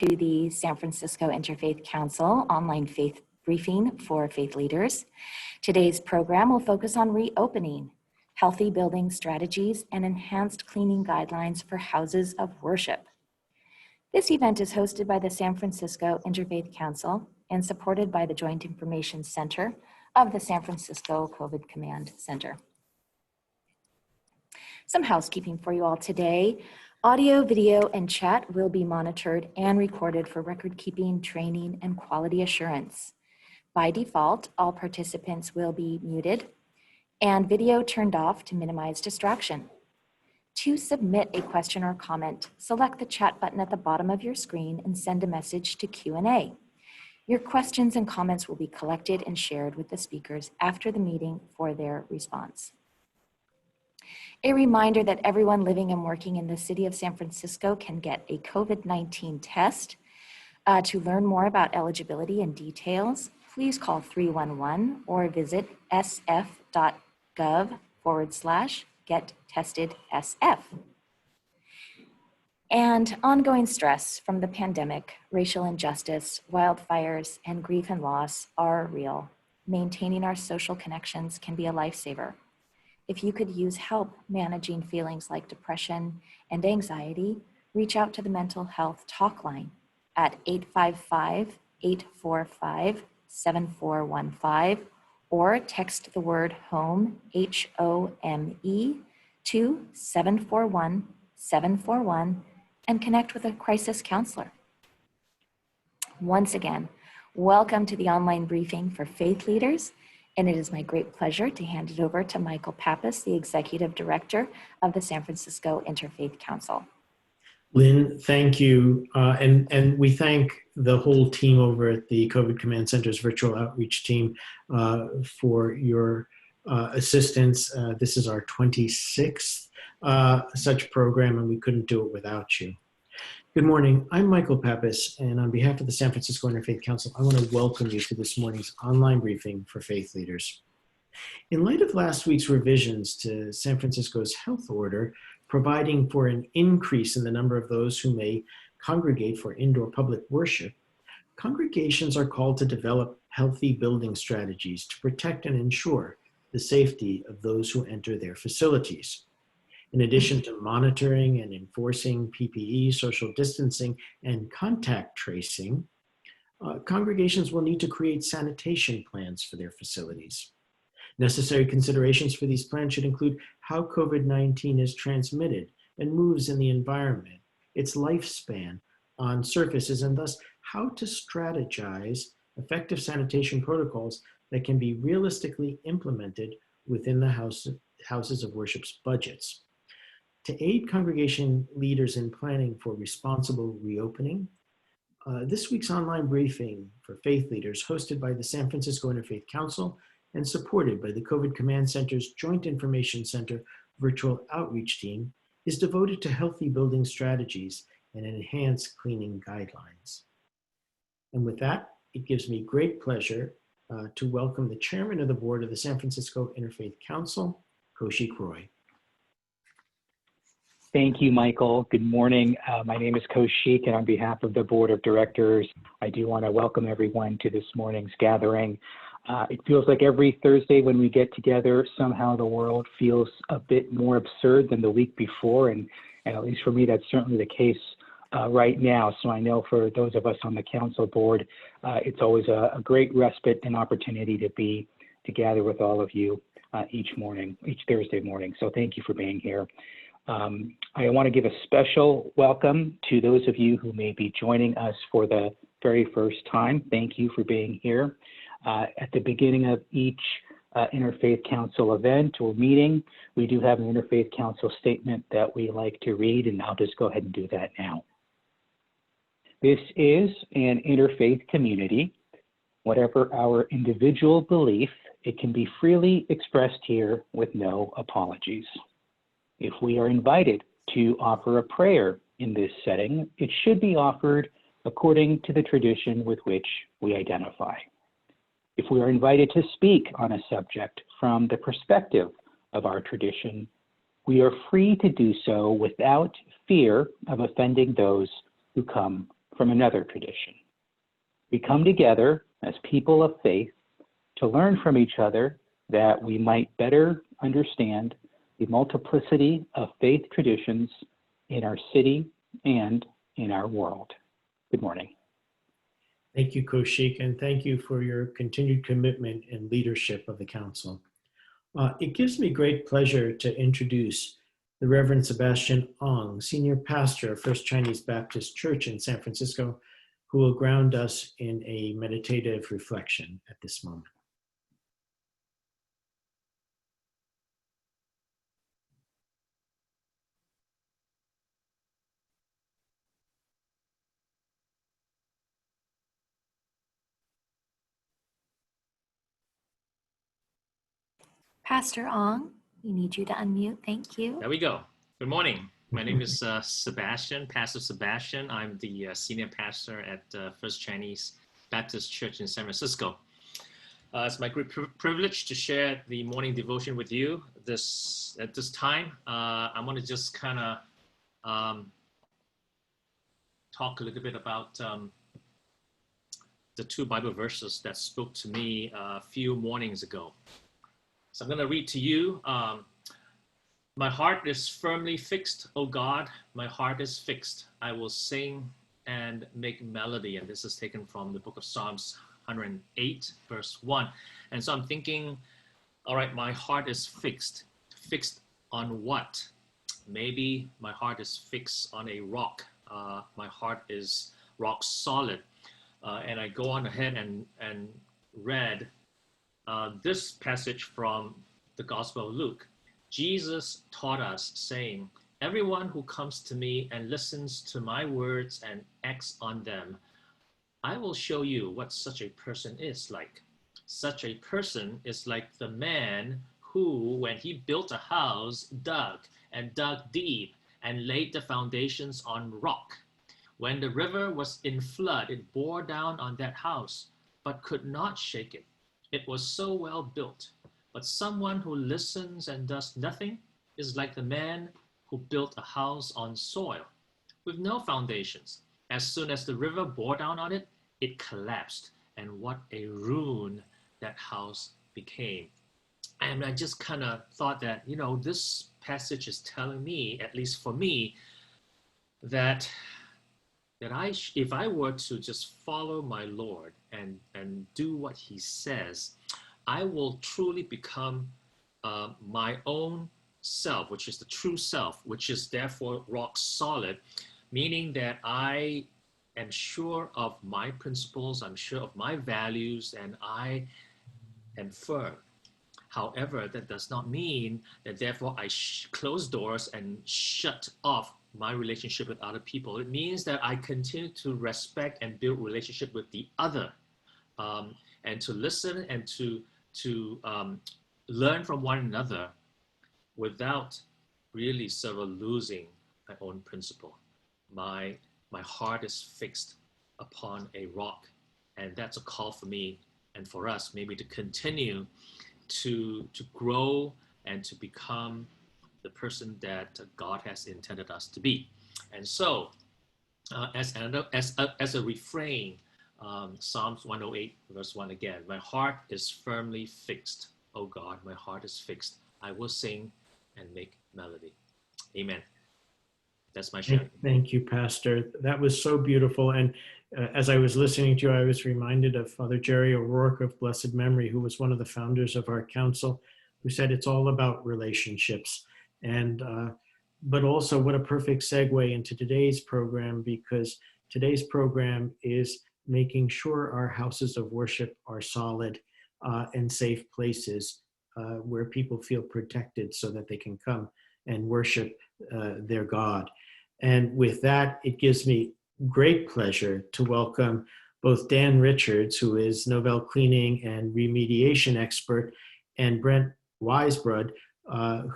to the San Francisco Interfaith Council online faith briefing for faith leaders. Today's program will focus on reopening, healthy building strategies, and enhanced cleaning guidelines for houses of worship. This event is hosted by the San Francisco Interfaith Council and supported by the Joint Information Center of the San Francisco COVID Command Center. Some housekeeping for you all today. Audio, video, and chat will be monitored and recorded for record keeping, training, and quality assurance. By default, all participants will be muted and video turned off to minimize distraction. To submit a question or comment, select the chat button at the bottom of your screen and send a message to Q&A. Your questions and comments will be collected and shared with the speakers after the meeting for their response. A reminder that everyone living and working in the city of San Francisco can get a COVID-19 test. To learn more about eligibility and details, please call 311 or visit sf.gov/gettestedsf. And ongoing stress from the pandemic, racial injustice, wildfires, and grief and loss are real. Maintaining our social connections can be a lifesaver. If you could use help managing feelings like depression and anxiety, reach out to the Mental Health Talk Line at 855-845-7415 or text the word HOME, H-O-M-E, to 741-741 and connect with a crisis counselor. Once again, welcome to the online briefing for faith leaders. And it is my great pleasure to hand it over to Michael Pappas, the Executive Director of the San Francisco Interfaith Council. Lynn, thank you. And we thank the whole team over at the COVID Command Center's virtual outreach team for your assistance. This is our 26th such program, and we couldn't do it without you. Good morning. I'm Michael Pappas, and on behalf of the San Francisco Interfaith Council, I want to welcome you to this morning's online briefing for faith leaders. In light of last week's revisions to San Francisco's health order, providing for an increase in the number of those who may congregate for indoor public worship, congregations are called to develop healthy building strategies to protect and ensure the safety of those who enter their facilities. In addition to monitoring and enforcing PPE, social distancing, and contact tracing, congregations will need to create sanitation plans for their facilities. Necessary considerations for these plans should include how COVID-19 is transmitted and moves in the environment, its lifespan on surfaces, and thus how to strategize effective sanitation protocols that can be realistically implemented within the houses of worship's budgets. To aid congregation leaders in planning for responsible reopening, this week's online briefing for faith leaders, hosted by the San Francisco Interfaith Council and supported by the COVID Command Center's Joint Information Center virtual outreach team, is devoted to healthy building strategies and enhanced cleaning guidelines. And with that, it gives me great pleasure to welcome the Chairman of the Board of the San Francisco Interfaith Council, Kaushik Roy. Thank you, Michael. Good morning. My name is Kaushik, and on behalf of the Board of Directors, I do want to welcome everyone to this morning's gathering. It feels like every Thursday when we get together, somehow the world feels a bit more absurd than the week before, and at least for me, that's certainly the case right now. So I know for those of us on the council board, it's always a great respite and opportunity to gather with all of you each Thursday morning. So thank you for being here. I want to give a special welcome to those of you who may be joining us for the very first time. Thank you for being here. At the beginning of each Interfaith Council event or meeting, we do have an Interfaith Council statement that we like to read, and I'll just go ahead and do that now. This is an interfaith community. Whatever our individual belief, it can be freely expressed here with no apologies. If we are invited to offer a prayer in this setting, it should be offered according to the tradition with which we identify. If we are invited to speak on a subject from the perspective of our tradition, we are free to do so without fear of offending those who come from another tradition. We come together as people of faith to learn from each other that we might better understand the multiplicity of faith traditions in our city and in our world. Good morning. Thank you, Kaushik, and thank you for your continued commitment and leadership of the Council. It gives me great pleasure to introduce the Reverend Sebastian Ong, Senior Pastor of First Chinese Baptist Church in San Francisco, who will ground us in a meditative reflection at this moment. Pastor Ong, we need you to unmute. Thank you. There we go. Good morning. My name is Sebastian, Pastor Sebastian. I'm the senior pastor at First Chinese Baptist Church in San Francisco. It's my great privilege to share the morning devotion with you at this time. I want to just kind of talk a little bit about the two Bible verses that spoke to me a few mornings ago. So I'm going to read to you. My heart is firmly fixed, O God. My heart is fixed. I will sing and make melody. And this is taken from the book of Psalms 108, verse 1. And so I'm thinking, all right, my heart is fixed. Fixed on what? Maybe my heart is fixed on a rock. My heart is rock solid. And I go on ahead and read this passage from the Gospel of Luke. Jesus taught us, saying, everyone who comes to me and listens to my words and acts on them, I will show you what such a person is like. Such a person is like the man who, when he built a house, dug and dug deep and laid the foundations on rock. When the river was in flood, it bore down on that house, but could not shake it. It was so well built. But someone who listens and does nothing is like the man who built a house on soil with no foundations. As soon as the river bore down on it, it collapsed. And what a ruin that house became. And I just kind of thought that, this passage is telling me, at least for me, that if I were to just follow my Lord and do what he says, I will truly become my own self, which is the true self, which is therefore rock solid, meaning that I am sure of my principles, I'm sure of my values, and I am firm. However, that does not mean that therefore I close doors and shut off my relationship with other people. It means that I continue to respect and build relationship with the other, and to listen and to learn from one another without really sort of losing my own principle. My heart is fixed upon a rock, and that's a call for me and for us maybe to continue to grow and to become the person that God has intended us to be. And so as a refrain, Psalms 108 verse 1 again, my heart is firmly fixed. Oh God, my heart is fixed. I will sing and make melody. Amen. That's my sharing. Thank you, Pastor. That was so beautiful. And as I was listening to you, I was reminded of Father Jerry O'Rourke of blessed memory, who was one of the founders of our council, who said it's all about relationships. And but also what a perfect segue into today's program, because today's program is making sure our houses of worship are solid and safe places where people feel protected so that they can come and worship their God. And with that, it gives me great pleasure to welcome both Dan Richards, who is Novell cleaning and remediation expert, and Brent Weisbrod,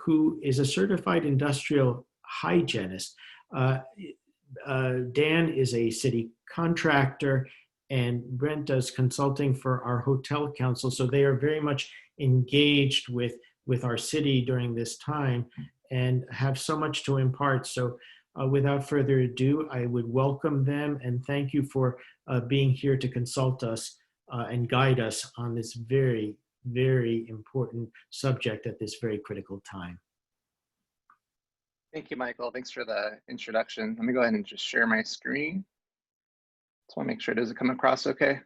who is a certified industrial hygienist. Dan is a city contractor, and Brent does consulting for our hotel council. So they are very much engaged with our city during this time and have so much to impart. So without further ado, I would welcome them and thank you for being here to consult us and guide us on this very, very important subject at this very critical time. Thank you, Michael. Thanks for the introduction. Let me go ahead and just share my screen. Just want to make sure it doesn't come across okay.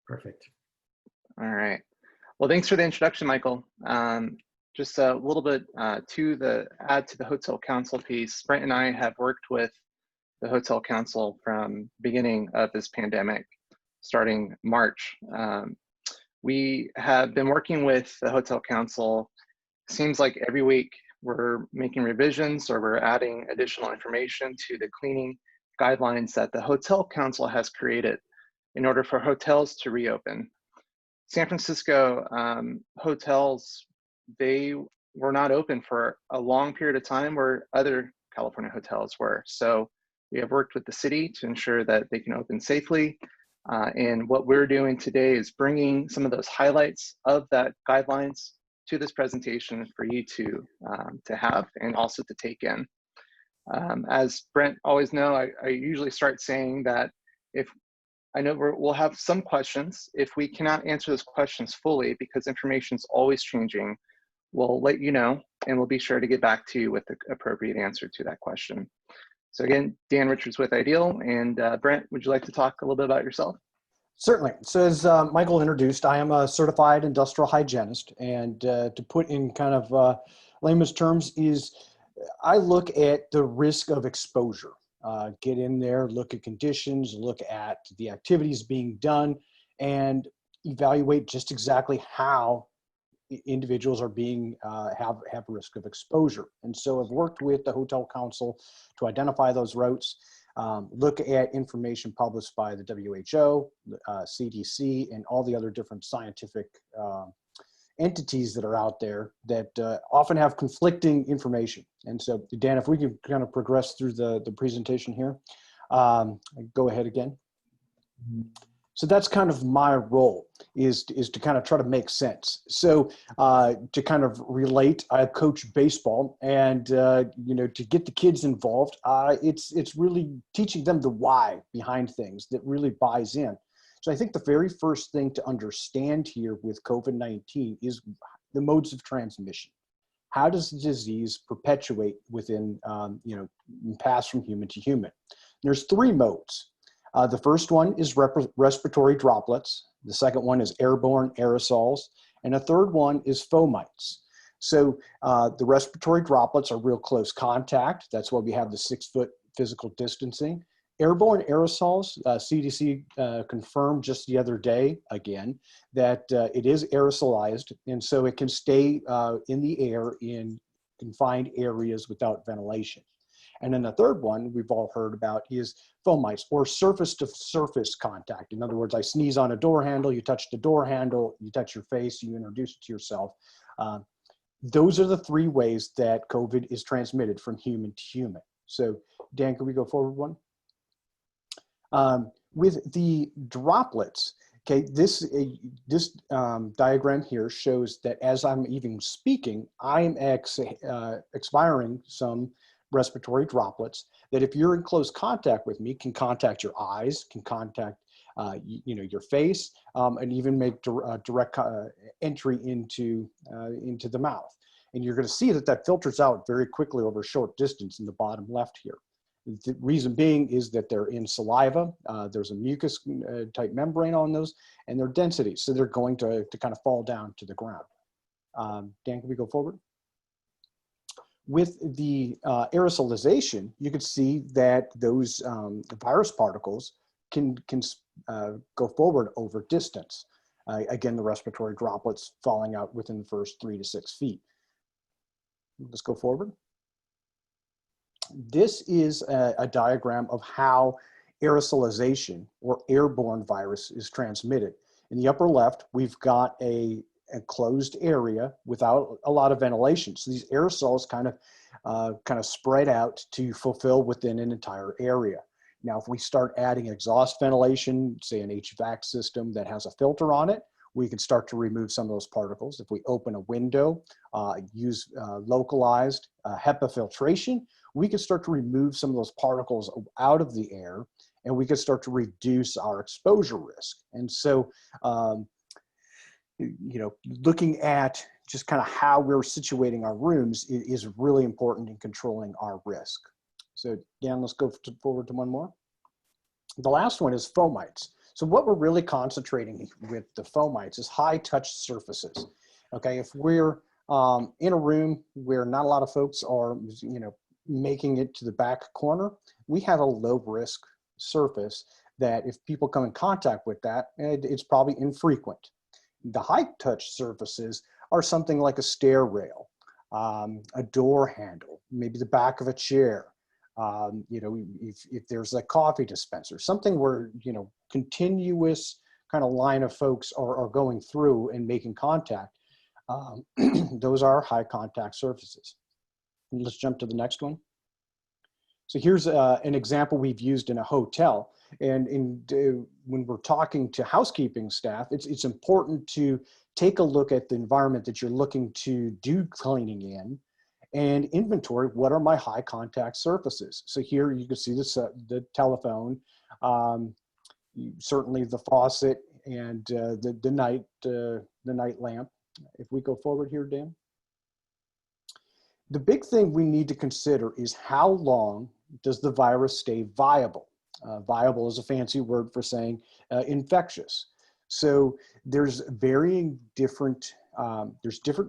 Perfect. All right. Well, thanks for the introduction, Michael. Just a little bit to add to the Hotel Council piece. Brent and I have worked with the Hotel Council from beginning of this pandemic, starting March. We have been working with the Hotel Council. Seems like every week we're making revisions or we're adding additional information to the cleaning guidelines that the Hotel Council has created in order for hotels to reopen. San Francisco hotels, they were not open for a long period of time where other California hotels were. So we have worked with the city to ensure that they can open safely. And what we're doing today is bringing some of those highlights of that guidelines to this presentation for you to have and also to take in. As Brent always know, I usually start saying that if I know we'll have some questions. If we cannot answer those questions fully because information is always changing, we'll let you know and we'll be sure to get back to you with the appropriate answer to that question. So again, Dan Richards with Ideal, and Brent, would you like to talk a little bit about yourself? Certainly. So as Michael introduced, I am a certified industrial hygienist, and to put in kind of layman's terms is I look at the risk of exposure. Get in there, look at conditions, look at the activities being done, and evaluate just exactly how individuals are being have risk of exposure. And so I've worked with the Hotel Council to identify those routes, look at information published by the WHO, CDC, and all the other different scientific entities that are out there that often have conflicting information. And so, Dan, if we can kind of progress through the presentation here, go ahead again. So that's kind of my role is to kind of try to make sense. So to kind of relate, I coach baseball, and you know, to get the kids involved, it's really teaching them the why behind things that really buys in. So I think the very first thing to understand here with COVID-19 is the modes of transmission. How does the disease perpetuate within, you know, pass from human to human? There's three modes. The first one is respiratory droplets. The second one is airborne aerosols. And a third one is fomites. So the respiratory droplets are real close contact. That's why we have the 6-foot physical distancing. Airborne aerosols, CDC confirmed just the other day, again, that it is aerosolized, and so it can stay in the air in confined areas without ventilation. And then the third one we've all heard about is fomites, or surface-to-surface contact. In other words, I sneeze on a door handle, you touch the door handle, you touch your face, you introduce it to yourself. Those are the three ways that COVID is transmitted from human to human. So, Dan, can we go forward one? With the droplets, okay, this diagram here shows that as I'm even speaking, I'm expiring some respiratory droplets that, if you're in close contact with me, can contact your eyes, can contact you know, your face, and even make direct entry into the mouth. And you're going to see that that filters out very quickly over a short distance in the bottom left here. The reason being is that they're in saliva. There's a mucus type membrane on those, and their density, so they're going to kind of fall down to the ground. Dan, can we go forward? With the aerosolization, you can see that those virus particles can go forward over distance. Again, the respiratory droplets falling out within the first 3 to 6 feet. Let's go forward. This is a diagram of how aerosolization or airborne virus is transmitted. In the upper left, we've got a closed area without a lot of ventilation. So these aerosols kind of spread out to fulfill within an entire area. Now, if we start adding exhaust ventilation, say an HVAC system that has a filter on it, we can start to remove some of those particles. If we open a window, use localized HEPA filtration, we can start to remove some of those particles out of the air, and we can start to reduce our exposure risk. And so, looking at just kind of how we're situating our rooms is really important in controlling our risk. So Dan, let's go forward to one more. The last one is fomites. So what we're really concentrating with the fomites is high touch surfaces. Okay, if we're in a room where not a lot of folks are, making it to the back corner, we have a low risk surface that if people come in contact with that, it's probably infrequent. The high touch surfaces are something like a stair rail, a door handle, maybe the back of a chair. If there's a coffee dispenser, something where, continuous kind of line of folks are going through and making contact, those are high contact surfaces. And let's jump to the next one. So here's an example we've used in a hotel. And when we're talking to housekeeping staff, it's important to take a look at the environment that you're looking to do cleaning in and inventory what are my high contact surfaces. So here you can see the telephone, certainly the faucet, and the night lamp. If we go forward here, Dan. The big thing we need to consider is how long does the virus stay viable? Viable is a fancy word for saying infectious. So there's different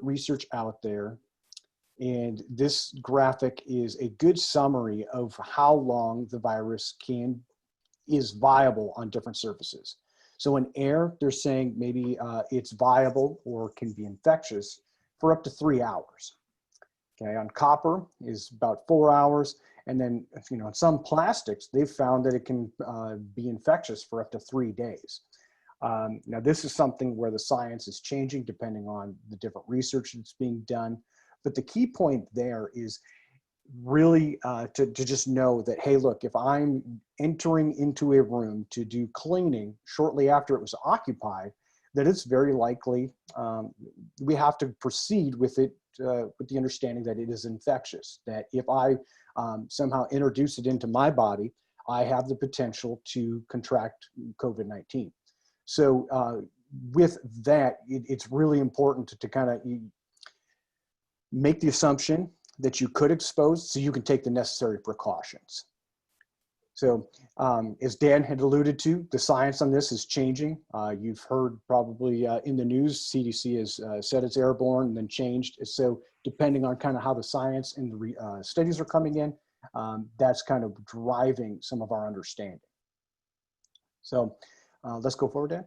research out there, and this graphic is a good summary of how long the virus is viable on different surfaces. So in air, they're saying maybe it's viable or can be infectious for up to 3 hours. Okay, on copper is about 4 hours. And then, in some plastics, they've found that it can be infectious for up to 3 days. Now, this is something where the science is changing depending on the different research that's being done. But the key point there is really to just know that, hey, look, if I'm entering into a room to do cleaning shortly after it was occupied, that it's very likely we have to proceed with it with the understanding that it is infectious, that if I somehow introduce it into my body, I have the potential to contract COVID-19. So with that, it's really important to kind of make the assumption that you could expose so you can take the necessary precautions. So as Dan had alluded to, the science on this is changing. You've heard probably in the news, CDC has said it's airborne and then changed. So depending on kind of how the science and the studies are coming in, that's kind of driving some of our understanding. So let's go forward, Dan.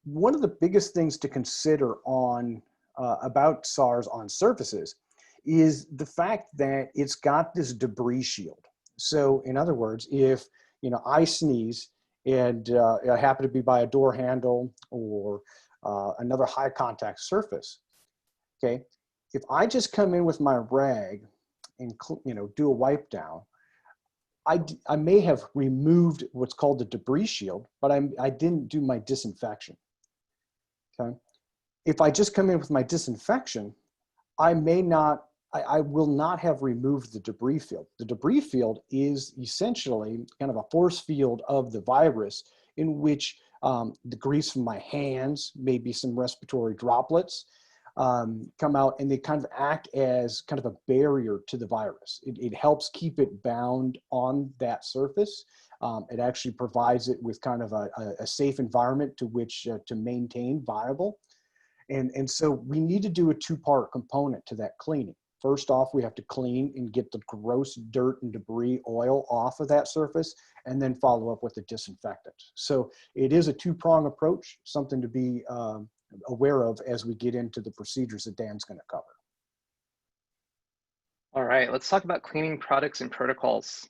One of the biggest things to consider on about SARS on surfaces is the fact that it's got this debris shield. So in other words, if I sneeze and I happen to be by a door handle or another high contact surface, okay, if I just come in with my rag and do a wipe down, I may have removed what's called the debris shield, but I didn't do my disinfection. Okay, if I just come in with my disinfection, I will not have removed the debris field. The debris field is essentially kind of a force field of the virus in which the grease from my hands, maybe some respiratory droplets, come out, and they kind of act as kind of a barrier to the virus. It helps keep it bound on that surface. It actually provides it with kind of a safe environment to which to maintain viable. And so we need to do a two-part component to that cleaning. First off, we have to clean and get the gross dirt and debris, oil off of that surface, and then follow up with the disinfectant. So it is a two-prong approach, something to be aware of as we get into the procedures that Dan's going to cover. All right, let's talk about cleaning products and protocols.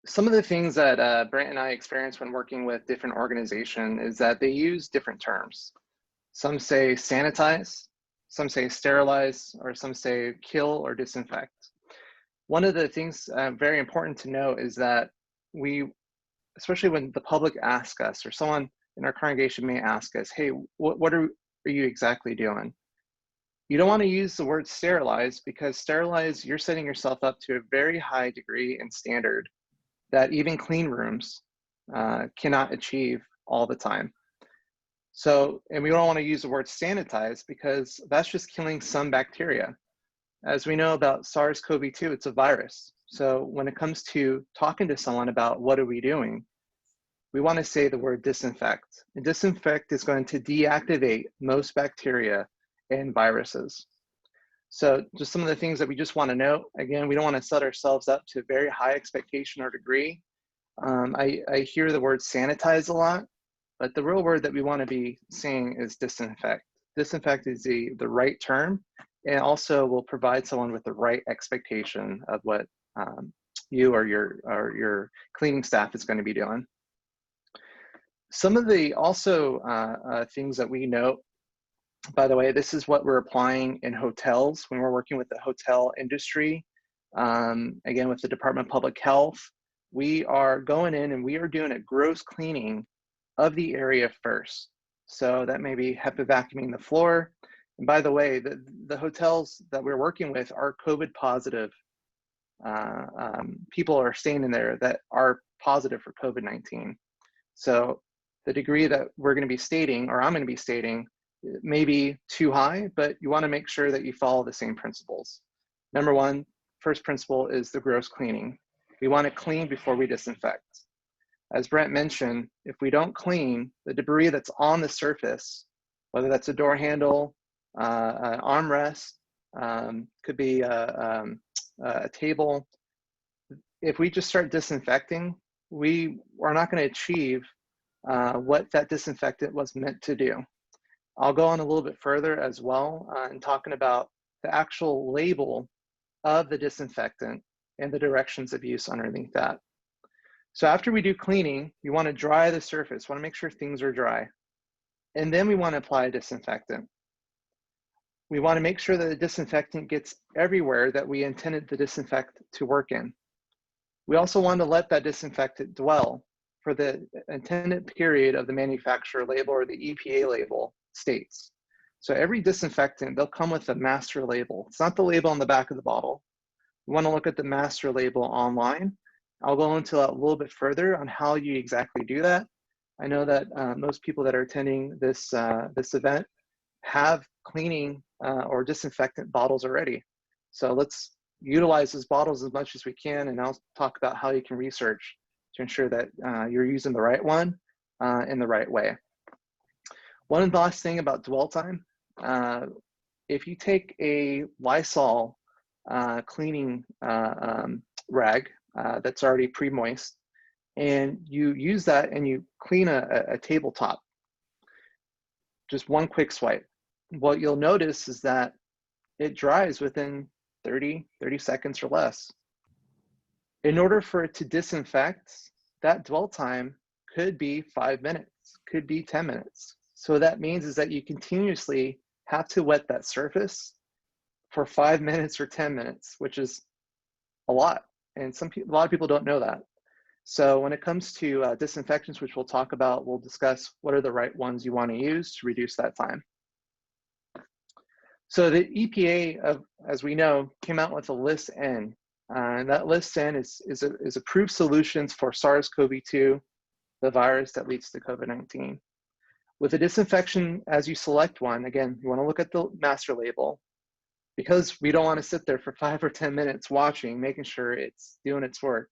Some of the things that Brent and I experienced when working with different organizations is that they use different terms. Some say sanitize, some say sterilize, or some say kill or disinfect. One of the things very important to note is that especially when the public asks us, or someone in our congregation may ask us, hey, what are you exactly doing? You don't want to use the word sterilize, because sterilize, you're setting yourself up to a very high degree and standard that even clean rooms cannot achieve all the time. So, and we don't want to use the word sanitize, because that's just killing some bacteria. As we know about SARS-CoV-2, it's a virus. So when it comes to talking to someone about what are we doing, we want to say the word disinfect. And disinfect is going to deactivate most bacteria and viruses. So just some of the things that we just want to note. Again, we don't want to set ourselves up to a very high expectation or degree. I hear the word sanitize a lot, but the real word that we want to be saying is disinfect. Disinfect is the right term, and also will provide someone with the right expectation of what you or your cleaning staff is going to be doing. Some of the also things that we note, by the way, this is what we're applying in hotels when we're working with the hotel industry. Again, with the Department of Public Health, we are going in and we are doing a gross cleaning of the area first. So that may be HEPA vacuuming the floor. And by the way, the hotels that we're working with are COVID positive. People are staying in there that are positive for COVID-19. So the degree that we're going to be stating, or I'm going to be stating, may be too high, but you want to make sure that you follow the same principles. Number one, first principle is the gross cleaning. We want to clean before we disinfect. As Brent mentioned, if we don't clean, the debris that's on the surface, whether that's a door handle, an armrest, could be a table, if we just start disinfecting, we are not going to achieve what that disinfectant was meant to do. I'll go on a little bit further as well in talking about the actual label of the disinfectant and the directions of use underneath that. So after we do cleaning, you want to dry the surface, want to make sure things are dry. And then we want to apply a disinfectant. We want to make sure that the disinfectant gets everywhere that we intended the disinfectant to work in. We also want to let that disinfectant dwell for the intended period of the manufacturer label or the EPA label states. So every disinfectant, they'll come with a master label. It's not the label on the back of the bottle. You want to look at the master label online. I'll go into that a little bit further on how you exactly do that. I know that most people that are attending this, this event have cleaning or disinfectant bottles already. So let's utilize those bottles as much as we can, and I'll talk about how you can research to ensure that you're using the right one in the right way. One last thing about dwell time, if you take a Lysol cleaning rag that's already pre-moist, and you use that and you clean a tabletop, just one quick swipe, what you'll notice is that it dries within 30 seconds or less. In order for it to disinfect, that dwell time could be 5 minutes, could be 10 minutes. So what that means is that you continuously have to wet that surface for 5 minutes or 10 minutes, which is a lot. And a lot of people don't know that. So when it comes to disinfectants, which we'll talk about, we'll discuss what are the right ones you want to use to reduce that time. So the EPA, as we know, came out with a List N. And that List N is approved solutions for SARS-CoV-2, the virus that leads to COVID-19. With a disinfection, as you select one, again, you want to look at the master label, because we don't want to sit there for 5 or 10 minutes watching, making sure it's doing its work.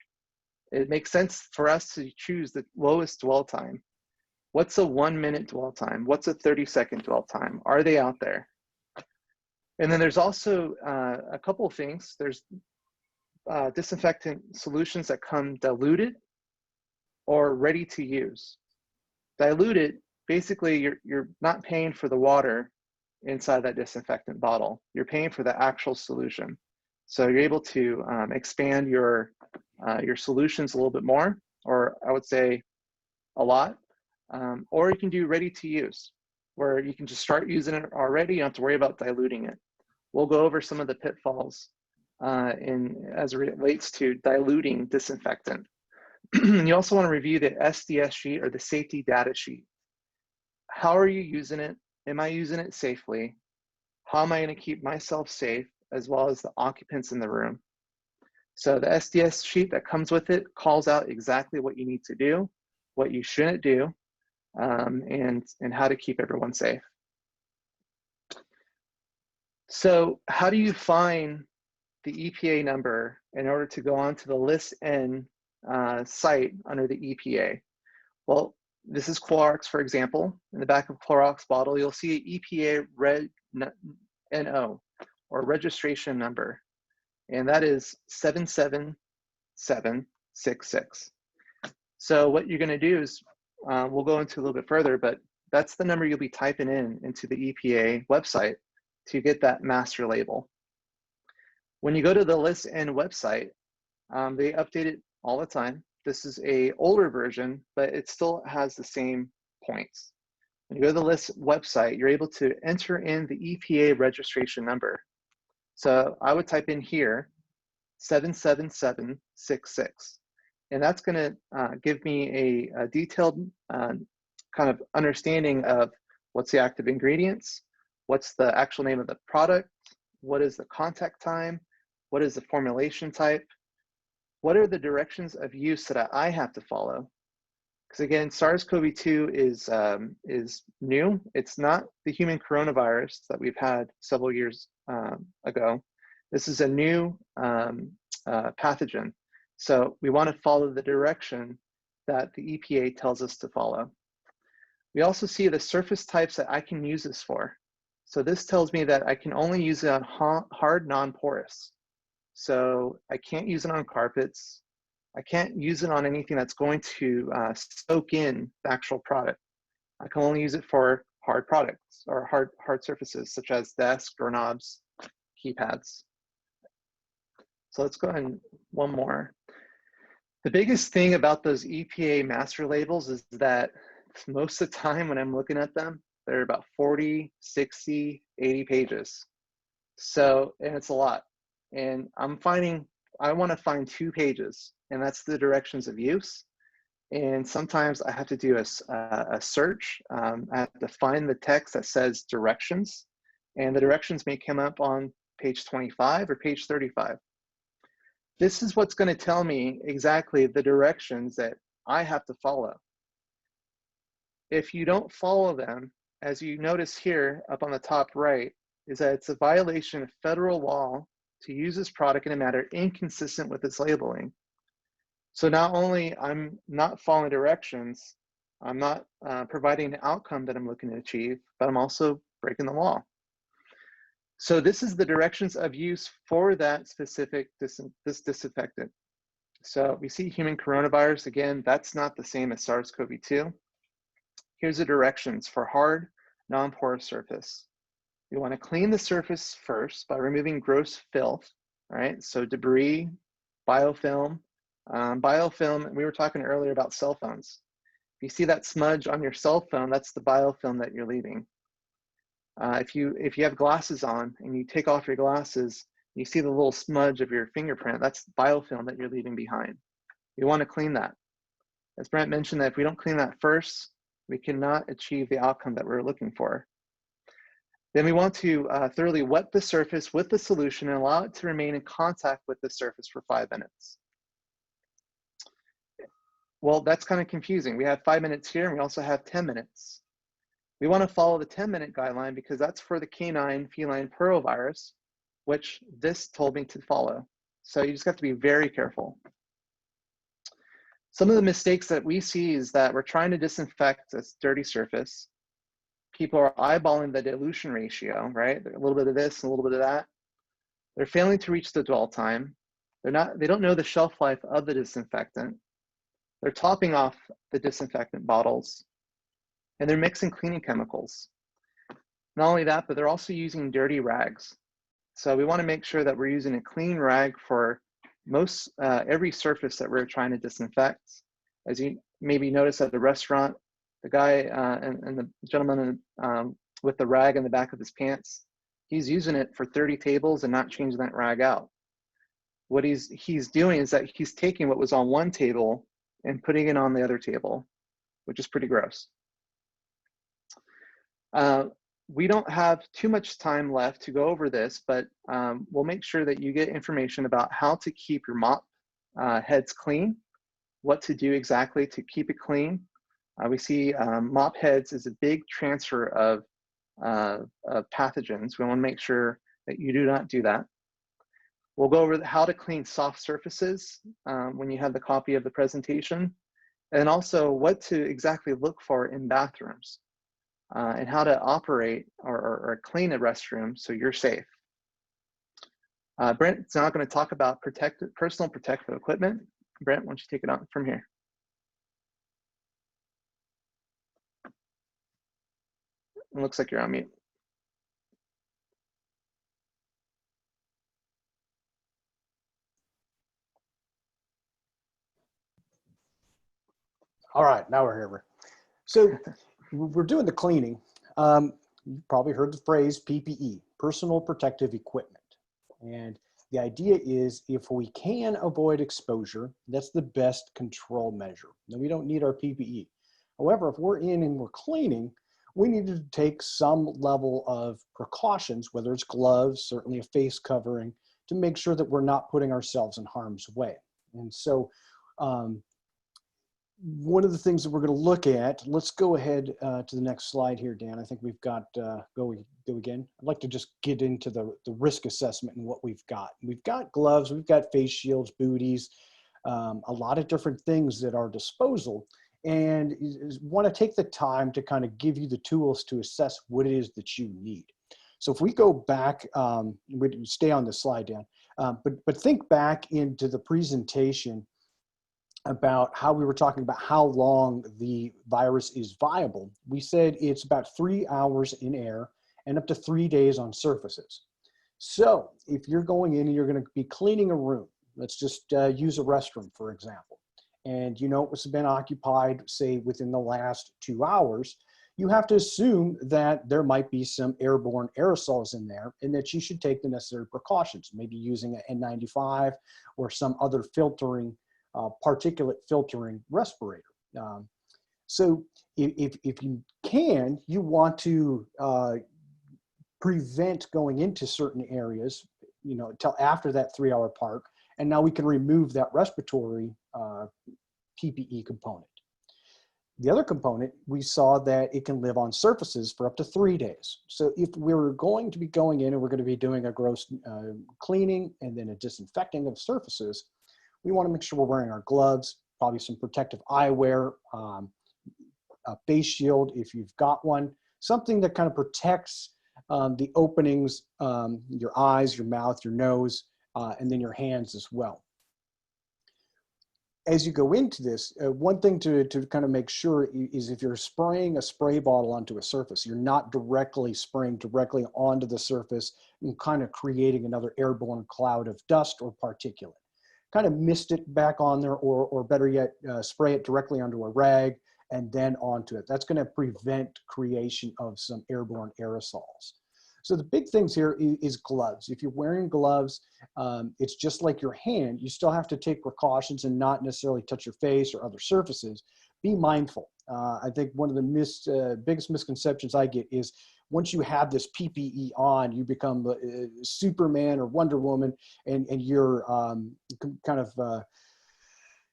It makes sense for us to choose the lowest dwell time. What's a 1 minute dwell time? What's a 30-second dwell time? Are they out there? And then there's also a couple of things. There's disinfectant solutions that come diluted or ready to use. Diluted, basically you're not paying for the water inside that disinfectant bottle. You're paying for the actual solution. So you're able to expand your solutions a little bit more, or I would say a lot. Or you can do ready to use, where you can just start using it already. You don't have to worry about diluting it. We'll go over some of the pitfalls as it relates to diluting disinfectant. You also want to review the SDS sheet, or the safety data sheet. How are you using it? Am I using it safely? How am I going to keep myself safe as well as the occupants in the room? So the SDS sheet that comes with it calls out exactly what you need to do, what you shouldn't do, and how to keep everyone safe. So how do you find the EPA number in order to go onto the List N site under the EPA? Well, this is Clorox, for example. In the back of Clorox bottle, you'll see EPA Reg NO, or registration number, and that is 77766. So what you're going to do is, we'll go into a little bit further, but that's the number you'll be typing into the EPA website to get that master label. When you go to the List N website, they update it all the time. This is an older version, but it still has the same points. When you go to the List website, you're able to enter in the EPA registration number. So I would type in here 77766, and that's going to give me a detailed kind of understanding of what's the active ingredients, what's the actual name of the product, what is the contact time, what is the formulation type, what are the directions of use that I have to follow. Because again, SARS-CoV-2 is new. It's not the human coronavirus that we've had several years ago. This is a new pathogen. So we want to follow the direction that the EPA tells us to follow. We also see the surface types that I can use this for. So this tells me that I can only use it on hard non-porous. So I can't use it on carpets. I can't use it on anything that's going to soak in the actual product. I can only use it for hard products or hard surfaces such as desks, doorknobs, keypads. So let's go ahead and one more. The biggest thing about those EPA master labels is that most of the time when I'm looking at them, they're about 40, 60, 80 pages. So, and it's a lot. And I'm finding, I want to find 2 pages, and that's the directions of use. And sometimes I have to do a search. I have to find the text that says directions, and the directions may come up on page 25 or page 35. This is what's going to tell me exactly the directions that I have to follow. If you don't follow them, as you notice here up on the top right, is that it's a violation of federal law to use this product in a manner inconsistent with its labeling. So not only I'm not following directions, I'm not providing an outcome that I'm looking to achieve, but I'm also breaking the law. So this is the directions of use for that specific this disinfectant. So we see human coronavirus, again, that's not the same as SARS-CoV-2. Here's the directions for hard, non-porous surface. You want to clean the surface first by removing gross filth, right? So debris, biofilm. Biofilm, we were talking earlier about cell phones. If you see that smudge on your cell phone, that's the biofilm that you're leaving. If you have glasses on and you take off your glasses, you see the little smudge of your fingerprint, that's biofilm that you're leaving behind. You want to clean that. As Brent mentioned, that if we don't clean that first, we cannot achieve the outcome that we're looking for. Then we want to thoroughly wet the surface with the solution and allow it to remain in contact with the surface for 5 minutes. Well, that's kind of confusing. We have 5 minutes here and we also have 10 minutes. We want to follow the 10-minute guideline because that's for the canine feline parvovirus, which this told me to follow. So you just have to be very careful. Some of the mistakes that we see is that we're trying to disinfect a dirty surface. People are eyeballing the dilution ratio, right? A little bit of this, a little bit of that. They're failing to reach the dwell time. They don't know the shelf life of the disinfectant. They're topping off the disinfectant bottles, and they're mixing cleaning chemicals. Not only that, but they're also using dirty rags. So we want to make sure that we're using a clean rag for most every surface that we're trying to disinfect. As you maybe notice at the restaurant, the guy and the gentleman with the rag in the back of his pants, he's using it for 30 tables and not changing that rag out. What he's doing is that he's taking what was on one table and putting it on the other table, which is pretty gross. We don't have too much time left to go over this, but we'll make sure that you get information about how to keep your mop heads clean, what to do exactly to keep it clean. We see mop heads is a big transfer of pathogens. We want to make sure that you do not do that. We'll go over how to clean soft surfaces when you have the copy of the presentation, and also what to exactly look for in bathrooms, and how to operate or clean a restroom so you're safe. Brent's now going to talk about personal protective equipment. Brent, why don't you take it on from here? It looks like you're on mute. All right, now we're here. So we're doing the cleaning. You've probably heard the phrase PPE, personal protective equipment. And the idea is if we can avoid exposure, that's the best control measure. Now, we don't need our PPE. However, if we're in and we're cleaning, we need to take some level of precautions, whether it's gloves, certainly a face covering, to make sure that we're not putting ourselves in harm's way. And so one of the things that we're going to look at, let's go ahead to the next slide here, Dan. I think we've got, go again. I'd like to just get into the risk assessment and what we've got. We've got gloves, we've got face shields, booties, a lot of different things at our disposal, and want to take the time to kind of give you the tools to assess what it is that you need. So if we go back, we stay on the slide, Dan, but think back into the presentation about how we were talking about how long the virus is viable. We said it's about 3 hours in air and up to 3 days on surfaces. So if you're going in and you're going to be cleaning a room, let's just use a restroom, for example, and you know it was been occupied, say, within the last 2 hours, you have to assume that there might be some airborne aerosols in there and that you should take the necessary precautions, maybe using an N95 or some other filtering particulate filtering respirator. So if you can, you want to prevent going into certain areas, you know, until after that 3 hour part. And now we can remove that respiratory PPE component. The other component, we saw that it can live on surfaces for up to 3 days. So if we're going to be going in and we're going to be doing a gross cleaning and then a disinfecting of surfaces, we want to make sure we're wearing our gloves, probably some protective eyewear, a face shield if you've got one, something that kind of protects the openings, your eyes, your mouth, your nose, and then your hands as well. As you go into this, one thing to kind of make sure is if you're spraying a spray bottle onto a surface, you're not directly spraying directly onto the surface and kind of creating another airborne cloud of dust or particulate. Kind of mist it back on there, or better yet, spray it directly onto a rag and then onto it. That's going to prevent creation of some airborne aerosols. So the big things here is gloves. If you're wearing gloves, it's just like your hand. You still have to take precautions and not necessarily touch your face or other surfaces. Be mindful. I think one of the biggest misconceptions I get is once you have this PPE on, you become Superman or Wonder Woman, and you're kind of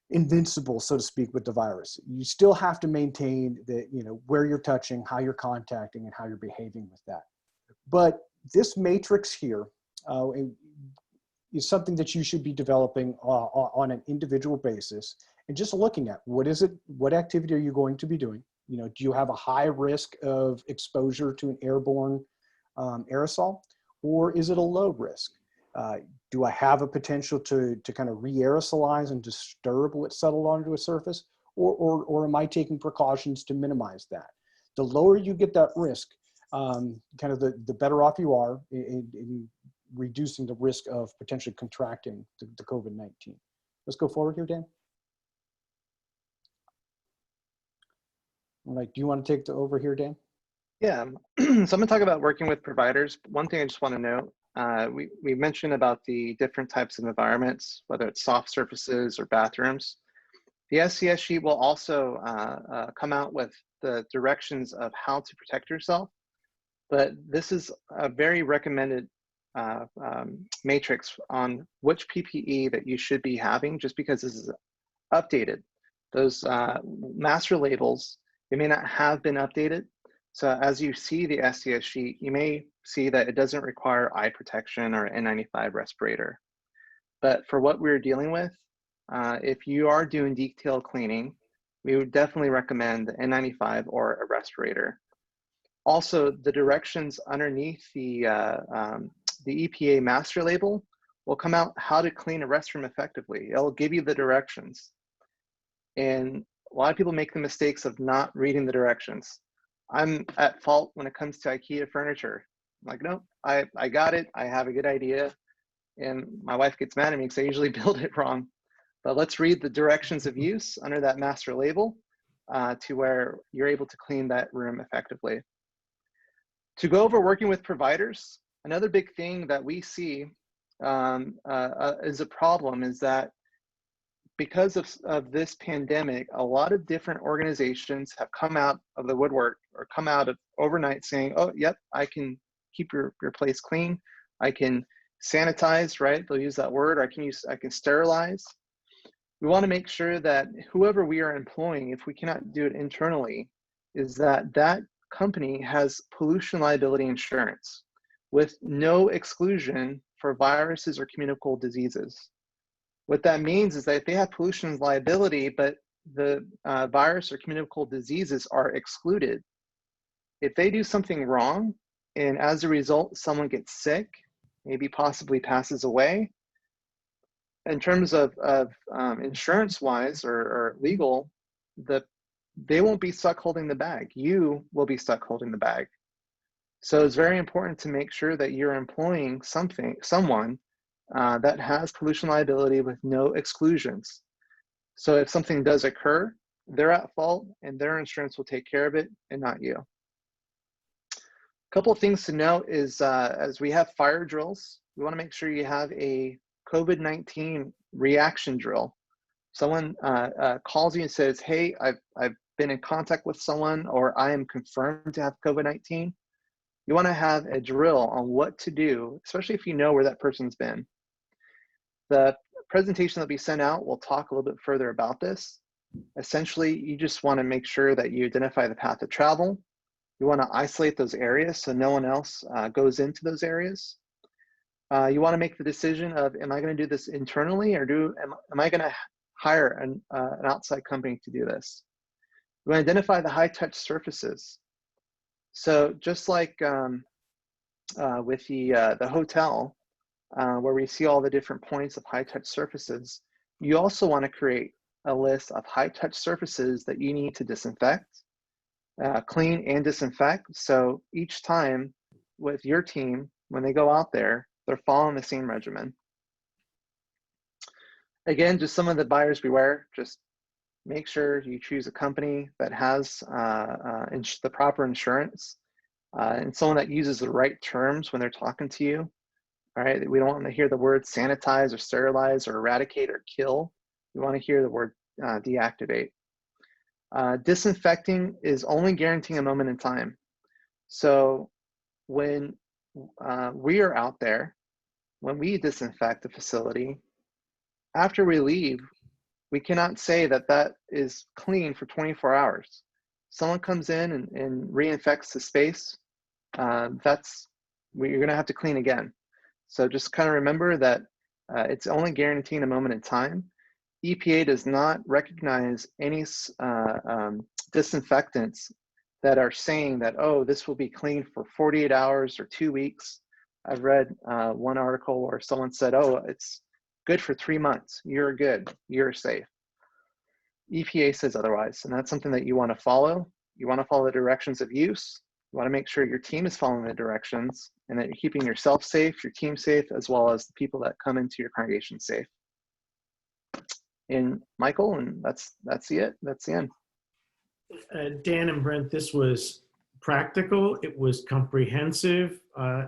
invincible, so to speak, with the virus. You still have to maintain that, you know, where you're touching, how you're contacting, and how you're behaving with that. But this matrix here is something that you should be developing on an individual basis and just looking at what is it, what activity are you going to be doing? You know, do you have a high risk of exposure to an airborne aerosol, or is it a low risk? Do I have a potential to kind of re-aerosolize and disturb what's settled onto a surface, or am I taking precautions to minimize that? The lower you get that risk, kind of the better off you are in reducing the risk of potentially contracting the COVID-19. Let's go forward here, Dan. All right, do you want to take the over here, Dan? Yeah, so I'm going to talk about working with providers. One thing I just want to note, we mentioned about the different types of environments, whether it's soft surfaces or bathrooms. The SCS sheet will also come out with the directions of how to protect yourself. but this is a very recommended matrix on which PPE that you should be having, just because this is updated. Those master labels, they may not have been updated. So as you see the SDS sheet, you may see that it doesn't require eye protection or N95 respirator. But for what we're dealing with, if you are doing detailed cleaning, we would definitely recommend the N95 or a respirator. Also, the directions underneath the EPA master label will come out how to clean a restroom effectively. It'll give you the directions. And a lot of people make the mistakes of not reading the directions. I'm at fault when it comes to IKEA furniture. I'm like, no, I got it. I have a good idea. And my wife gets mad at me because I usually build it wrong. But let's read the directions of use under that master label to where you're able to clean that room effectively. To go over working with providers, another big thing that we see is a problem is that because of this pandemic, a lot of different organizations have come out of the woodwork or come out of overnight saying, oh, yep, I can keep your place clean. I can sanitize, right? They'll use that word. I can sterilize. We want to make sure that whoever we are employing, if we cannot do it internally, is that that company has pollution liability insurance with no exclusion for viruses or communicable diseases. What that means is that if they have pollution liability, but the virus or communicable diseases are excluded, if they do something wrong and as a result someone gets sick, maybe possibly passes away, in terms of insurance-wise or legal, they won't be stuck holding the bag. You will be stuck holding the bag. So it's very important to make sure that you're employing someone that has pollution liability with no exclusions. So if something does occur, they're at fault and their insurance will take care of it and not you. A couple of things to note is as we have fire drills, we want to make sure you have a COVID-19 reaction drill. Someone calls you and says, hey, I've been in contact with someone or I am confirmed to have COVID-19. You want to have a drill on what to do, especially if you know where that person's been. The presentation that we sent out will talk a little bit further about this. Essentially, you just want to make sure that you identify the path of travel. You want to isolate those areas so no one else goes into those areas. You want to make the decision of, am I going to do this internally or am I going to hire an outside company to do this? You want to identify the high touch surfaces. So just like with the hotel, where we see all the different points of high touch surfaces, you also want to create a list of high touch surfaces that you need to disinfect, clean and disinfect. So each time with your team, when they go out there, they're following the same regimen. Again, just some of the buyers beware, just make sure you choose a company that has the proper insurance and someone that uses the right terms when they're talking to you. All right, we don't want to hear the word sanitize or sterilize or eradicate or kill. We want to hear the word deactivate. Disinfecting is only guaranteeing a moment in time. So when we are out there, when we disinfect the facility, after we leave, we cannot say that that is clean for 24 hours. Someone comes in and reinfects the space, you're going to have to clean again. So just kind of remember that it's only guaranteeing a moment in time. EPA does not recognize any disinfectants that are saying that, oh, this will be clean for 48 hours or 2 weeks. I've read one article where someone said, oh, it's good for 3 months. You're good. You're safe. EPA says otherwise, and that's something that you want to follow. You want to follow the directions of use. You want to make sure your team is following the directions and that you're keeping yourself safe, your team safe, as well as the people that come into your congregation safe. And Michael, and that's it. That's the end. Dan and Brent, this was practical, it was comprehensive,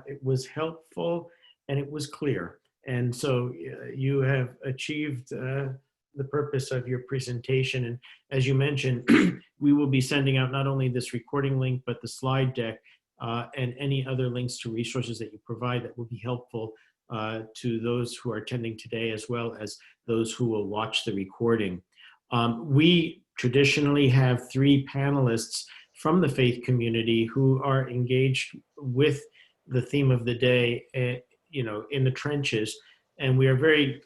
it was helpful, and it was clear. And so you have achieved the purpose of your presentation. And as you mentioned, we will be sending out not only this recording link, but the slide deck and any other links to resources that you provide that will be helpful to those who are attending today, as well as those who will watch the recording. We traditionally have 3 panelists from the faith community who are engaged with the theme of the day, in the trenches, and we are very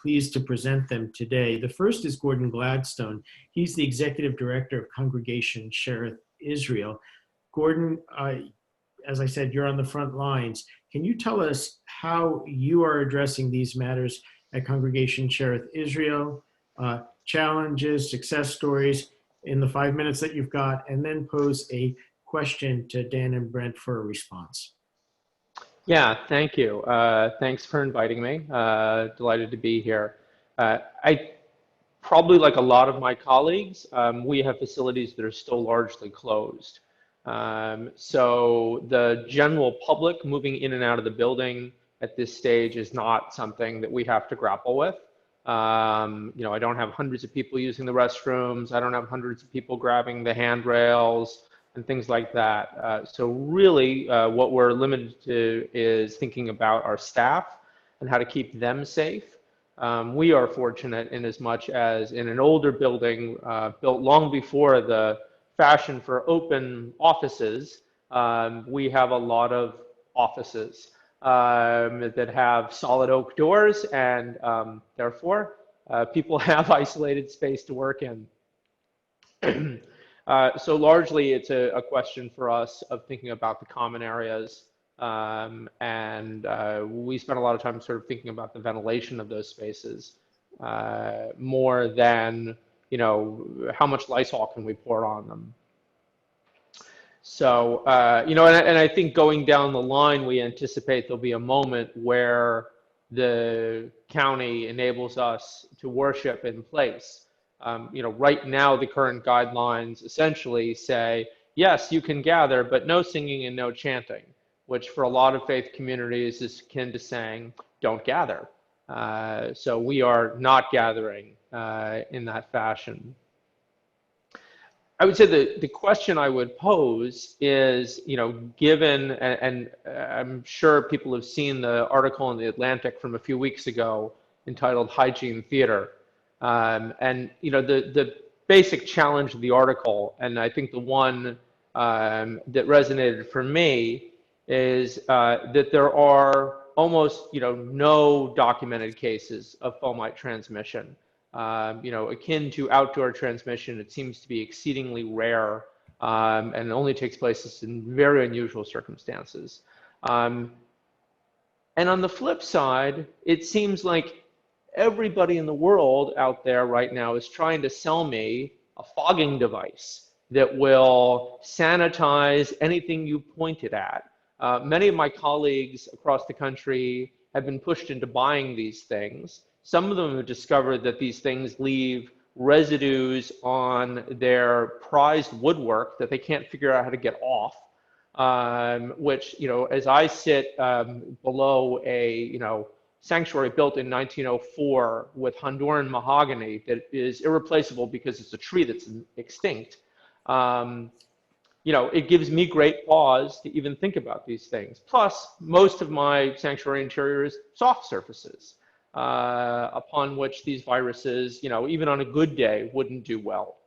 pleased to present them today. The first is Gordon Gladstone. He's the Executive Director of Congregation Cherith Israel. Gordon, as I said, you're on the front lines. Can you tell us how you are addressing these matters at Congregation Cherith Israel, challenges, success stories in the 5 minutes that you've got, and then pose a question to Dan and Brent for a response? Yeah, thank you. Thanks for inviting me. Delighted to be here. I probably, like a lot of my colleagues, we have facilities that are still largely closed. So the general public moving in and out of the building at this stage is not something that we have to grapple with. I don't have hundreds of people using the restrooms. I don't have hundreds of people grabbing the handrails and things like that. So really what we're limited to is thinking about our staff and how to keep them safe. We are fortunate in as much as in an older building built long before the fashion for open offices, we have a lot of offices that have solid oak doors, and therefore people have isolated space to work in. So largely it's a question for us of thinking about the common areas, and we spend a lot of time sort of thinking about the ventilation of those spaces more than how much Lysol can we pour on them. So, and I think going down the line, we anticipate there'll be a moment where the county enables us to worship in place. Right now, the current guidelines essentially say, yes, you can gather, but no singing and no chanting, which for a lot of faith communities is akin to saying, don't gather. So we are not gathering in that fashion. I would say the question I would pose is, given, and I'm sure people have seen the article in The Atlantic from a few weeks ago entitled Hygiene Theater. And, the basic challenge of the article, and I think the one that resonated for me is that there are almost, no documented cases of fomite transmission. Akin to outdoor transmission, it seems to be exceedingly rare, and it only takes place in very unusual circumstances. And on the flip side, it seems like everybody in the world out there right now is trying to sell me a fogging device that will sanitize anything you point it at. Many of my colleagues across the country have been pushed into buying these things. Some of them have discovered that these things leave residues on their prized woodwork that they can't figure out how to get off, which, as I sit below a, sanctuary built in 1904 with Honduran mahogany that is irreplaceable because it's a tree that's extinct, it gives me great pause to even think about these things. Plus, most of my sanctuary interior is soft surfaces, upon which these viruses, even on a good day, wouldn't do well.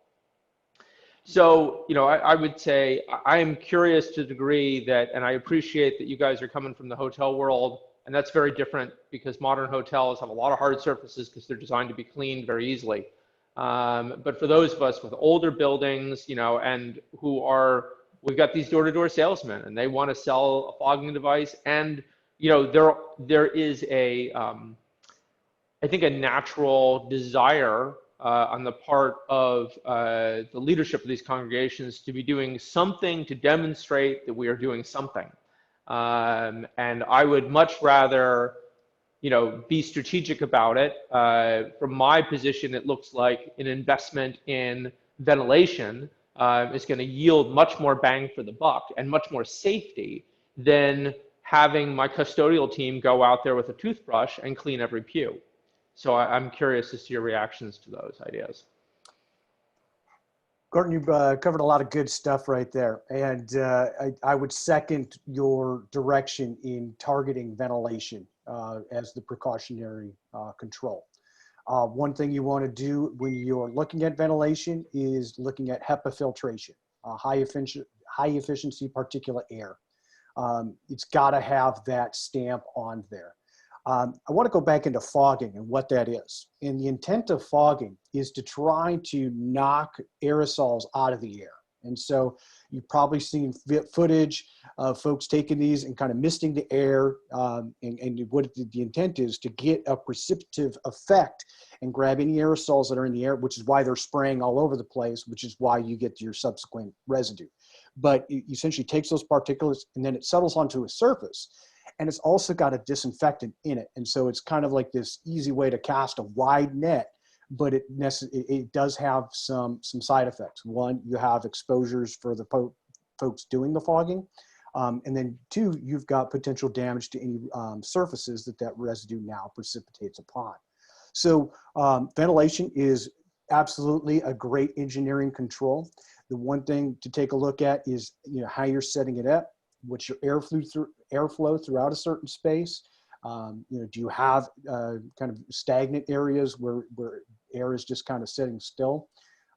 So, I would say I am curious to the degree that, and I appreciate that you guys are coming from the hotel world, and that's very different because modern hotels have a lot of hard surfaces because they're designed to be cleaned very easily. But for those of us with older buildings, and we've got these door-to-door salesmen, and they want to sell a fogging device, and there is I think a natural desire on the part of the leadership of these congregations to be doing something to demonstrate that we are doing something. And I would much rather, be strategic about it. From my position, it looks like an investment in ventilation is going to yield much more bang for the buck and much more safety than having my custodial team go out there with a toothbrush and clean every pew. So I'm curious as to your reactions to those ideas. Gordon, you've covered a lot of good stuff right there. And I would second your direction in targeting ventilation as the precautionary control. One thing you want to do when you're looking at ventilation is looking at HEPA filtration, high efficiency particulate air. It's got to have that stamp on there. I want to go back into fogging and what that is. And the intent of fogging is to try to knock aerosols out of the air. And so you've probably seen footage of folks taking these and kind of misting the air. And what the intent is to get a precipitative effect and grab any aerosols that are in the air, which is why they're spraying all over the place, which is why you get your subsequent residue. But it essentially takes those particulates and then it settles onto a surface. And it's also got a disinfectant in it. And so it's kind of like this easy way to cast a wide net, but it does have some side effects. One, you have exposures for the folks doing the fogging. And then two, you've got potential damage to any surfaces that residue now precipitates upon. So ventilation is absolutely a great engineering control. The one thing to take a look at is how you're setting it up. What's your airflow throughout a certain space? Do you have kind of stagnant areas where air is just kind of sitting still?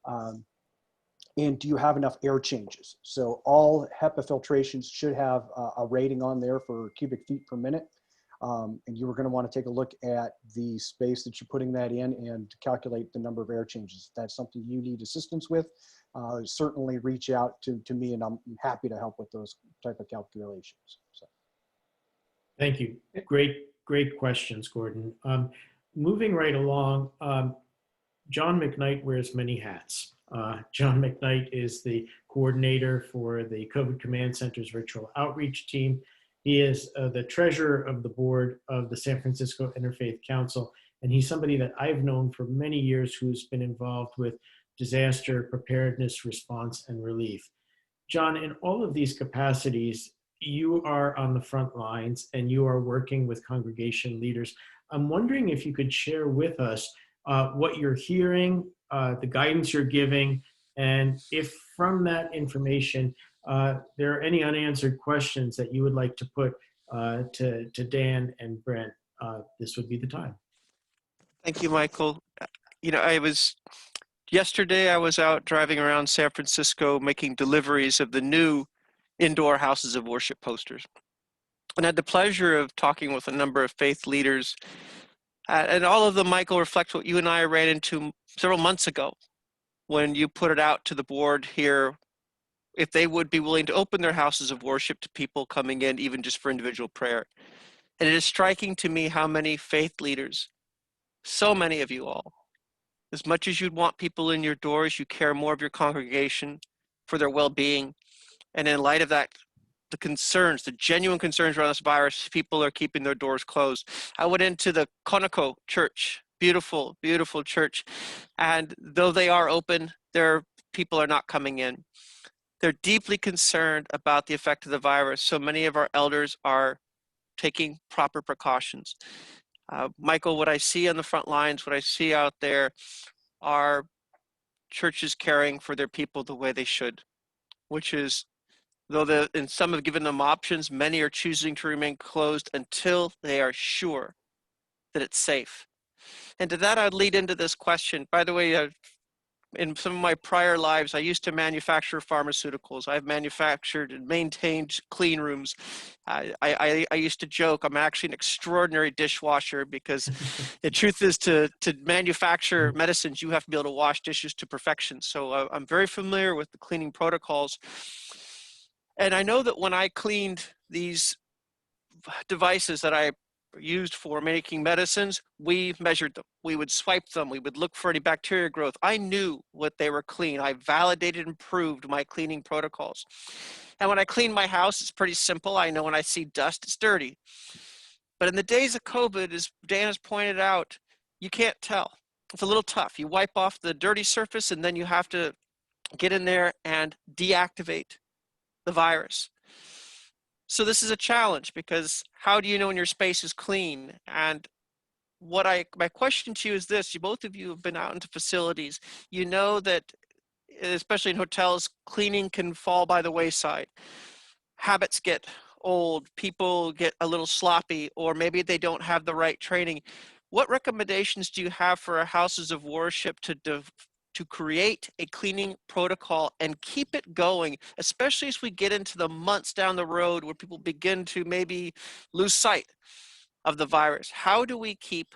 And do you have enough air changes? So all HEPA filtrations should have a rating on there for cubic feet per minute. And you were going to want to take a look at the space that you're putting that in and calculate the number of air changes. If that's something you need assistance with, certainly reach out to me and I'm happy to help with those type of calculations. So. Thank you. Great questions, Gordon. Moving right along, John McKnight wears many hats. John McKnight is the coordinator for the COVID Command Center's virtual outreach team. He is the treasurer of the board of the San Francisco Interfaith Council, and he's somebody that I've known for many years who's been involved with disaster preparedness, response, and relief. John, in all of these capacities, you are on the front lines and you are working with congregation leaders. I'm wondering if you could share with us what you're hearing, the guidance you're giving, and if from that information, there are any unanswered questions that you would like to put to Dan and Brent, this would be the time. Thank you, Michael. Yesterday I was out driving around San Francisco making deliveries of the new indoor houses of worship posters. And I had the pleasure of talking with a number of faith leaders. And all of them, Michael, reflect what you and I ran into several months ago when you put it out to the board here, if they would be willing to open their houses of worship to people coming in, even just for individual prayer. And it is striking to me how many faith leaders, so many of you all, as much as you'd want people in your doors, you care more of your congregation for their well-being. And in light of that, the concerns, the genuine concerns around this virus, people are keeping their doors closed. I went into the Conoco church, beautiful, beautiful church. And though they are open, their people are not coming in. They're deeply concerned about the effect of the virus. So many of our elders are taking proper precautions. Michael, what I see on the front lines, what I see out there are churches caring for their people the way they should, which is, and some have given them options, many are choosing to remain closed until they are sure that it's safe. And to that, I'd lead into this question. By the way, in some of my prior lives, I used to manufacture pharmaceuticals. I've manufactured and maintained clean rooms. I used to joke, I'm actually an extraordinary dishwasher because the truth is to manufacture medicines, you have to be able to wash dishes to perfection. So I'm very familiar with the cleaning protocols. And I know that when I cleaned these devices that I used for making medicines, we measured them. We would swipe them. We would look for any bacteria growth. I knew what they were clean. I validated and proved my cleaning protocols. And when I clean my house, it's pretty simple. I know when I see dust, it's dirty. But in the days of COVID, as Dan has pointed out, you can't tell. It's a little tough. You wipe off the dirty surface and then you have to get in there and deactivate the virus. So this is a challenge because how do you know when your space is clean? And my question to you is this: both of you have been out into facilities. You know that especially in hotels, cleaning can fall by the wayside. Habits get old, people get a little sloppy, or maybe they don't have the right training. What recommendations do you have for our houses of worship to create a cleaning protocol and keep it going, especially as we get into the months down the road where people begin to maybe lose sight of the virus? How do we keep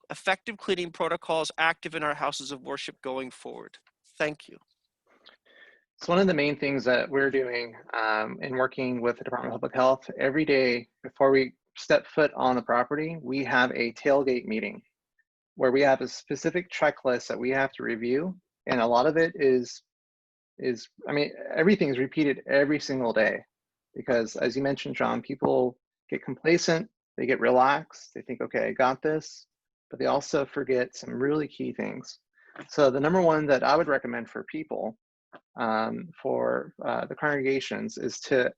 effective cleaning protocols active in our houses of worship going forward? Thank you. So one of the main things that we're doing in working with the Department of Public Health, every day before we step foot on the property, we have a tailgate meeting where we have a specific checklist that we have to review. And a lot of it is I mean, everything is repeated every single day because, as you mentioned, John, people get complacent, they get relaxed, they think, okay, I got this, but they also forget some really key things. So the number one that I would recommend for people, for the congregations, is to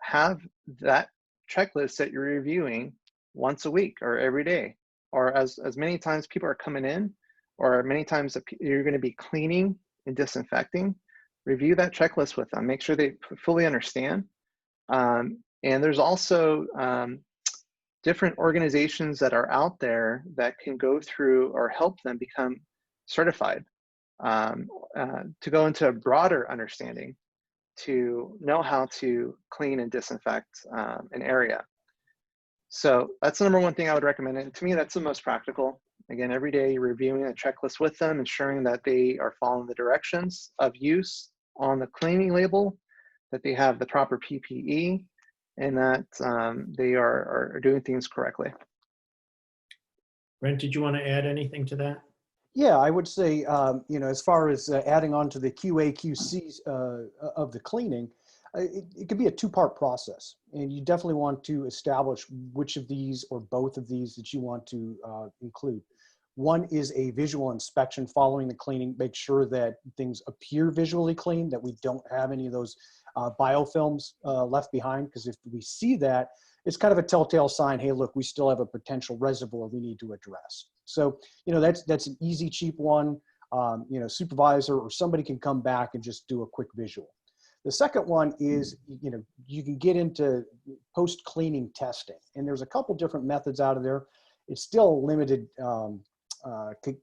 have that checklist that you're reviewing once a week or every day, or as many times people are coming in, or many times that you're going to be cleaning and disinfecting. Review that checklist with them, make sure they fully understand. And there's also different organizations that are out there that can go through or help them become certified, to go into a broader understanding, to know how to clean and disinfect an area. So that's the number one thing I would recommend. And to me, that's the most practical. Again, every day you're reviewing a checklist with them, ensuring that they are following the directions of use on the cleaning label, that they have the proper PPE, and that they are doing things correctly. Brent, did you want to add anything to that? Yeah, I would say, as far as adding on to the QA/QC of the cleaning, it could be a two-part process. And you definitely want to establish which of these or both of these that you want to include. One is a visual inspection following the cleaning, make sure that things appear visually clean, that we don't have any of those biofilms left behind, because if we see that, it's kind of a telltale sign, hey, look, we still have a potential reservoir we need to address. So, that's an easy, cheap one. Supervisor or somebody can come back and just do a quick visual. The second one is, you can get into post-cleaning testing, and there's a couple different methods out of there. It's still limited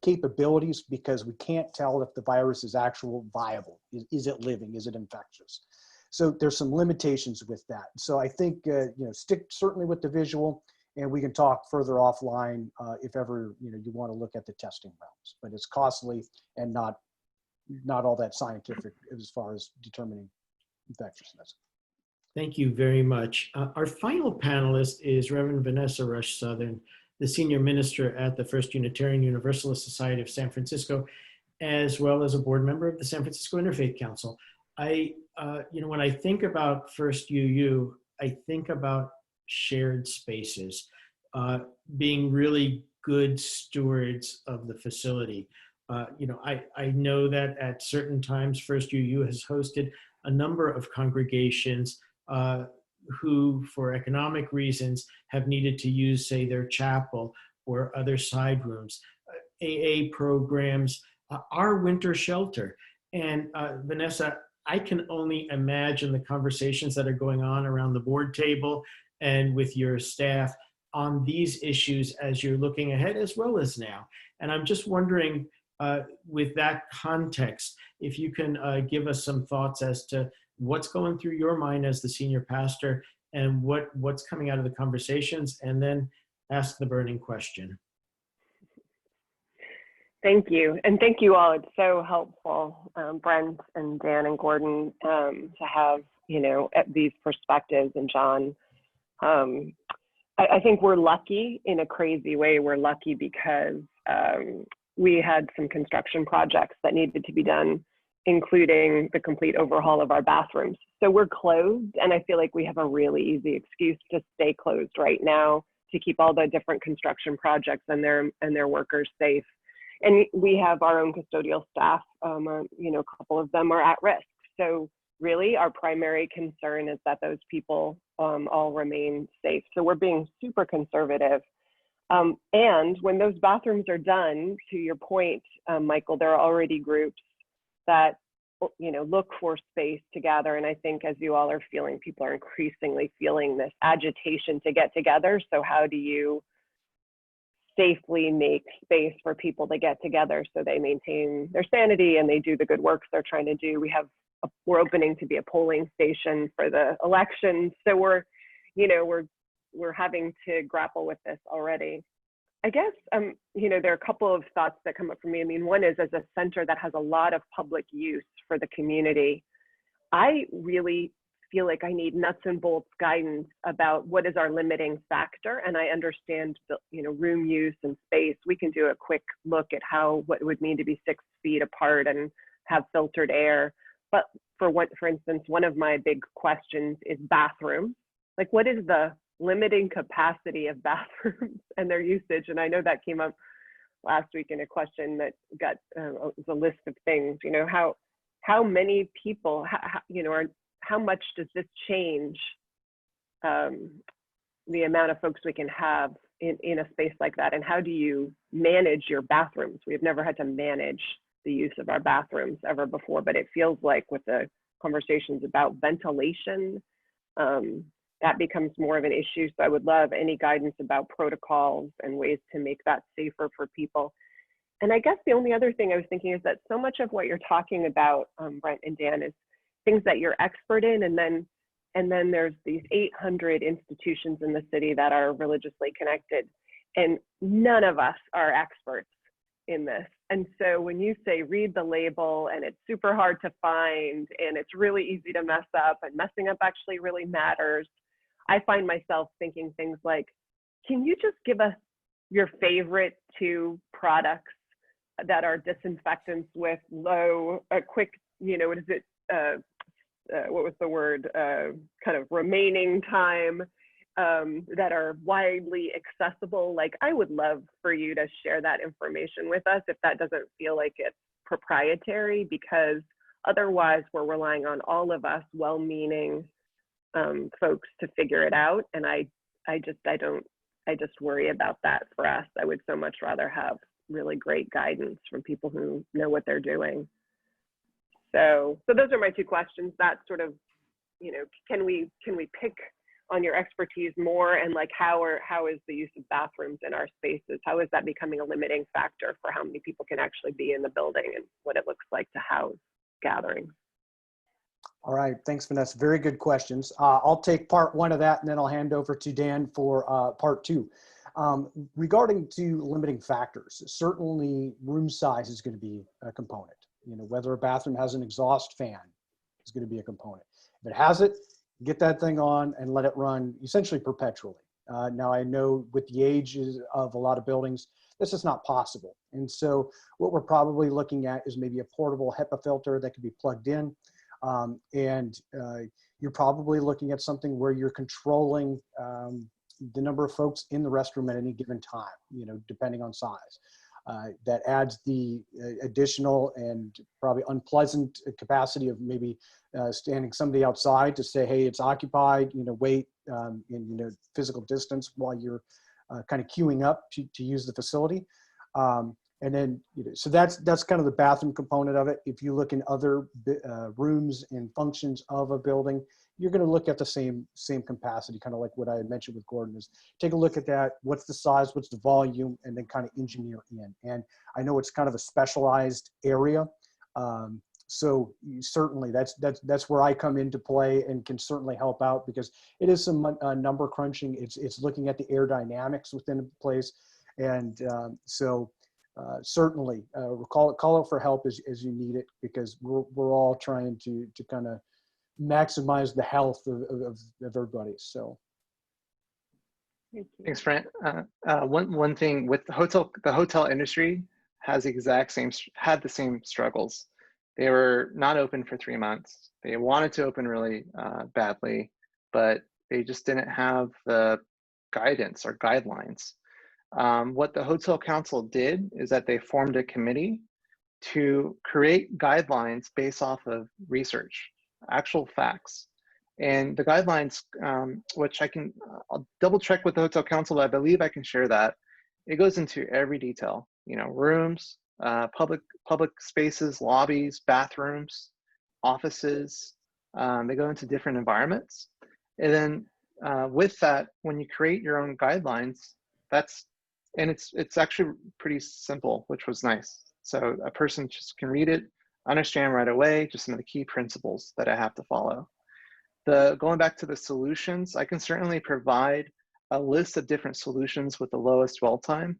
capabilities because we can't tell if the virus is actual viable. Is it living? Is it infectious? So there's some limitations with that. So I think, stick certainly with the visual, and we can talk further offline if ever, you want to look at the testing realms, but it's costly and not all that scientific as far as determining infectiousness. Thank you very much. Our final panelist is Reverend Vanessa Rush Southern, the Senior Minister at the First Unitarian Universalist Society of San Francisco, as well as a board member of the San Francisco Interfaith Council. When I think about First UU, I think about shared spaces, being really good stewards of the facility. I know that at certain times First UU has hosted a number of congregations who, for economic reasons, have needed to use, say, their chapel or other side rooms, AA programs, our winter shelter. And Vanessa, I can only imagine the conversations that are going on around the board table and with your staff on these issues as you're looking ahead as well as now. And I'm just wondering, with that context, if you can give us some thoughts as to what's going through your mind as the senior pastor and what's coming out of the conversations, and then ask the burning question. Thank you. And thank you all. It's so helpful, Brent and Dan and Gordon, to have, these perspectives. And John, I think we're lucky in a crazy way. We're lucky because we had some construction projects that needed to be done, including the complete overhaul of our bathrooms. So we're closed, and I feel like we have a really easy excuse to stay closed right now to keep all the different construction projects and their workers safe. And we have our own custodial staff, a couple of them are at risk. So really our primary concern is that those people all remain safe. So we're being super conservative. And when those bathrooms are done, to your point, Michael, there are already groups that look for space to gather. And I think as you all are feeling, people are increasingly feeling this agitation to get together. So how do you safely make space for people to get together so they maintain their sanity and they do the good work they're trying to do? We're opening to be a polling station for the election. So we're having to grapple with this already. I guess, there are a couple of thoughts that come up for me. I mean, one is, as a center that has a lot of public use for the community, I really feel like I need nuts and bolts guidance about what is our limiting factor. And I understand, room use and space. We can do a quick look at what it would mean to be 6 feet apart and have filtered air. But for instance, one of my big questions is bathrooms. Like, what is the limiting capacity of bathrooms and their usage? And I know that came up last week in a question that got a list of things. How many people? How much does this change the amount of folks we can have in a space like that? And how do you manage your bathrooms? We have never had to manage the use of our bathrooms ever before, but it feels like with the conversations about ventilation, that becomes more of an issue. So I would love any guidance about protocols and ways to make that safer for people. And I guess the only other thing I was thinking is that so much of what you're talking about, Brent and Dan, is things that you're expert in, and then there's these 800 institutions in the city that are religiously connected, and none of us are experts in this. And so when you say read the label and it's super hard to find and it's really easy to mess up, and messing up actually really matters, I find myself thinking things like, can you just give us your favorite 2 products that are disinfectants with quick, what was the word, kind of remaining time, that are widely accessible? Like, I would love for you to share that information with us if that doesn't feel like it's proprietary, because otherwise we're relying on all of us well-meaning folks to figure it out. And I just worry about that for us. I would so much rather have really great guidance from people who know what they're doing. So those are my 2 questions. That sort of, can we pick on your expertise more, and like how is the use of bathrooms in our spaces? How is that becoming a limiting factor for how many people can actually be in the building and what it looks like to house gatherings? All right, thanks, Vanessa. Very good questions. I'll take part 1 of that, and then I'll hand over to Dan for part 2. Regarding to limiting factors, certainly room size is going to be a component. Whether a bathroom has an exhaust fan is going to be a component. If it has it, get that thing on and let it run essentially perpetually. Now, I know with the ages of a lot of buildings, this is not possible. And so what we're probably looking at is maybe a portable HEPA filter that could be plugged in. You're probably looking at something where you're controlling the number of folks in the restroom at any given time, depending on size. That adds the additional and probably unpleasant capacity of maybe standing somebody outside to say, hey, it's occupied, wait, and, physical distance while you're kind of queuing up to use the facility. And then, so that's kind of the bathroom component of it. If you look in other rooms and functions of a building, you're going to look at the same capacity, kind of like what I had mentioned with Gordon, is take a look at that. What's the size, what's the volume, and then kind of engineer in. And I know it's kind of a specialized area. So certainly that's where I come into play and can certainly help out, because it is some number crunching. It's looking at the air dynamics within a place. And certainly call out for help as you need it, because we're all trying to kind of maximize the health of everybody. So Thanks, Brent. One thing with the hotel industry had the same struggles. They were not open for 3 months. They wanted to open really badly, but they just didn't have the guidance or guidelines. What the Hotel Council did is that they formed a committee to create guidelines based off of research, actual facts. And the guidelines, which I'll double check with the Hotel Council, but I believe I can share that. It goes into every detail, rooms, public spaces, lobbies, bathrooms, offices. They go into different environments. And then with that, when you create your own guidelines, it's actually pretty simple, which was nice. So a person just can read it, understand right away, just some of the key principles that I have to follow. Going back to the solutions, I can certainly provide a list of different solutions with the lowest dwell time.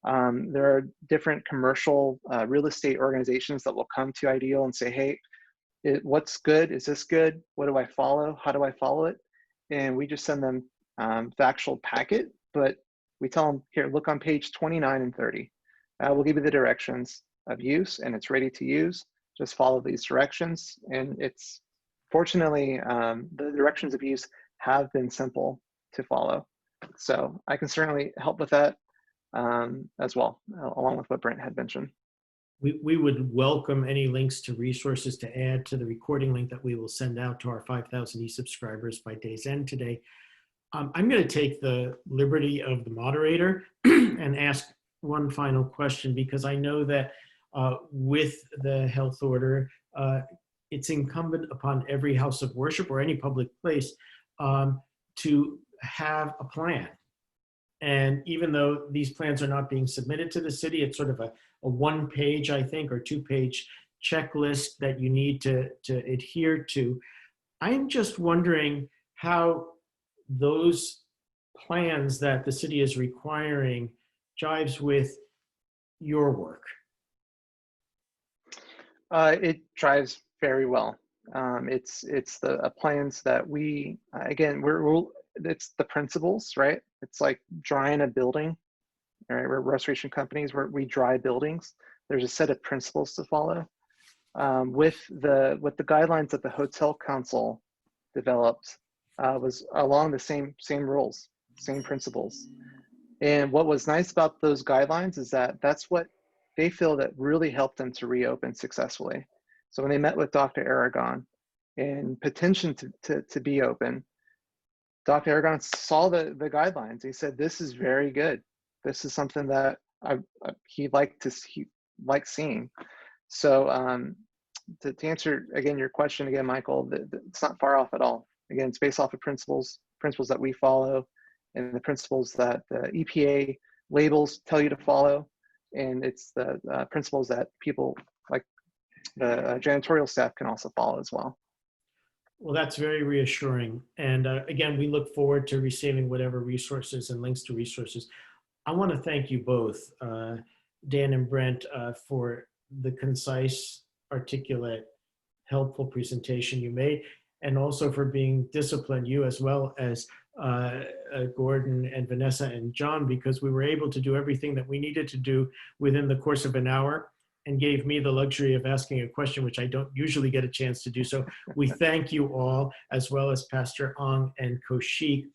There are different commercial real estate organizations that will come to Ideal and say, hey, what's good? Is this good? What do I follow? How do I follow it? And we just send them the actual packet, but we tell them, here, look on page 29 and 30. We'll give you the directions of use and it's ready to use. Just follow these directions. And it's fortunately, the directions of use have been simple to follow. So I can certainly help with that as well, along with what Brent had mentioned. We would welcome any links to resources to add to the recording link that we will send out to our 5,000 e-subscribers by day's end today. I'm going to take the liberty of the moderator and ask one final question, because I know that with the health order, it's incumbent upon every house of worship or any public place to have a plan. And even though these plans are not being submitted to the city, it's sort of a one-page, I think, or two-page checklist that you need to adhere to. I'm just wondering how those plans that the city is requiring jives with your work. It drives very well. It's the plans that we, again, it's the principles, right? It's like drying a building, right? We're restoration companies where we dry buildings. There's a set of principles to follow. With the guidelines that the Hotel Council developed, was along the same rules, same principles. And what was nice about those guidelines is that that's what they feel that really helped them to reopen successfully. So when they met with Dr. Aragon and petitioned to be open, Dr. Aragon saw the guidelines. He said, this is very good. This is something that he liked seeing. So to answer again your question again, Michael, it's not far off at all. Again, it's based off of principles that we follow, and the principles that the EPA labels tell you to follow, and it's the principles that people like the janitorial staff can also follow as well. Well, that's very reassuring. And again, we look forward to receiving whatever resources and links to resources. I want to thank you both, Dan and Brent, for the concise, articulate, helpful presentation you made, and also for being disciplined, you as well as Gordon and Vanessa and John, because we were able to do everything that we needed to do within the course of an hour, and gave me the luxury of asking a question, which I don't usually get a chance to do. So we thank you all, as well as Pastor Ong and Kaushik.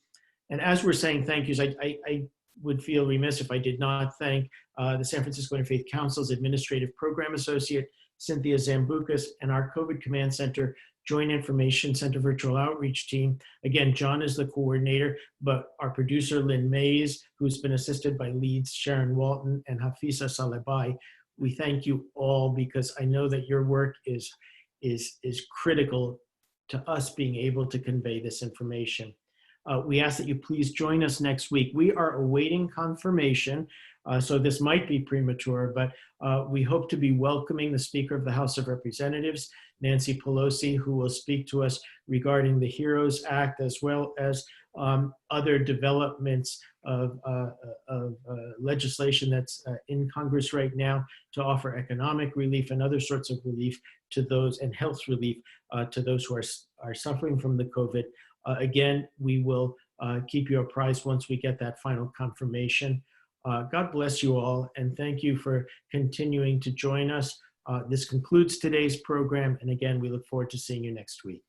And as we're saying thank yous, I would feel remiss if I did not thank the San Francisco Interfaith Council's Administrative Program Associate, Cynthia Zambucas, and our COVID Command Center Joint Information Center Virtual Outreach Team. Again, John is the coordinator, but our producer, Lynn Mays, who's been assisted by leads Sharon Walton and Hafisa Salebai. We thank you all, because I know that your work is critical to us being able to convey this information. We ask that you please join us next week. We are awaiting confirmation, so this might be premature, but we hope to be welcoming the Speaker of the House of Representatives, Nancy Pelosi, who will speak to us regarding the HEROES Act, as well as other developments of legislation that's in Congress right now to offer economic relief and other sorts of relief to those, and health relief to those who are suffering from the COVID. Again, we will keep you apprised once we get that final confirmation. God bless you all, and thank you for continuing to join us. This concludes today's program, and again, we look forward to seeing you next week.